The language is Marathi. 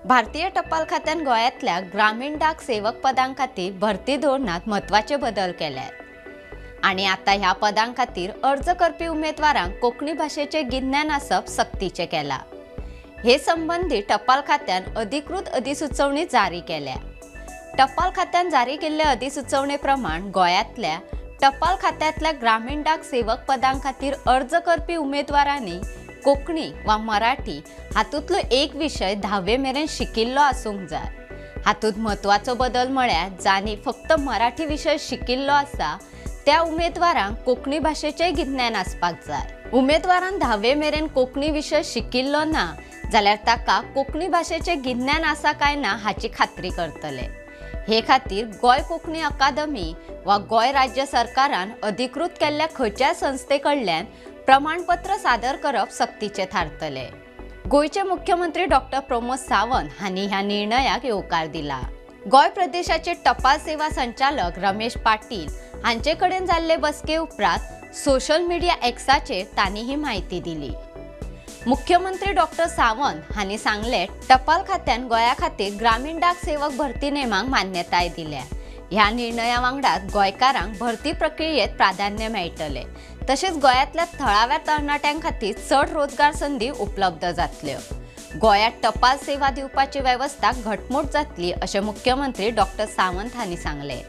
भारतीय टपाल खात्यान गोंयांतल्या ग्रामीण डाक सेवक पदां खातीर भरती धोरणात म्हत्वाचे बदल केल्यात आनी आता ह्या पदां खातीर अर्ज करपी उमेदवारांक कोंकणी भाशेचे गिन्यान आसप सक्तीचे केला। हे संबंधी टपाल खात्यान अधिकृत अधिसुचोवणी जारी केल्या। टपाल खात्यान जारी केल्ले अधिसुचोवणे प्रमाण गोंयांतल्या टपाल खात्यांतल्या ग्रामीण डाक सेवक पदां खातीर अर्ज करपी उमेदवारांनी कोंकणी वा मराठी हातूंतलो एक विशय 10वे मेरेन शिकिल्लो आसूंक जाय। हातूंत म्हत्वाचो बदल म्हळ्यार जांणी फक्त मराठी विशय शिकिल्लो आसा त्या उमेदवारांक कोंकणी भाशेचें गिन्यान आसपाक जाय। उमेदवारान 10वे मेरेन कोंकणी विशय शिकिल्लो ना जाल्यार ताका कोंकणी भाशेचें गिन्यान आसा काय ना हाची खात्री करतले। हे खातीर गोंय कोंकणी अकादमी वा गोंय राज्य सरकारान अधिकृत केल्ल्या खंयच्याय संस्थे कडल्यान प्रमाणपत्र सादर करप सक्तीचे थारतले। गोयचे मुख्यमंत्री डॉक्टर प्रमोद सावंत हांणी ह्या निर्णयाक येवकार दिला। गोंय प्रदेशाचे टपाल सेवा संचालक रमेश पाटील हांचे कडेन जाल्ले बसके उपरांत सोशल मिडिया एक्साचेर तांणी ही माहिती दिली। मुख्यमंत्री डॉक्टर सावंत हांणी सांगले, टपाल खात्यान गोंया खातीर ग्रामीण डाक सेवक भरती नेमाक मान्यताय दिल्या। ह्या निर्णया वांगडाच गोंयकारांक भरती प्रक्रियेत प्राधान्य मेळटले, तशेंच गोंयांतल्या थळाव्या तरणाट्यां खातीर चड रोजगार संधी उपलब्ध जातल्यो। गोंयांत टपाल सेवा दिवपाची वेवस्था घटमूट जातली अशें मुख्यमंत्री डॉक्टर सावंत हांणी सांगले।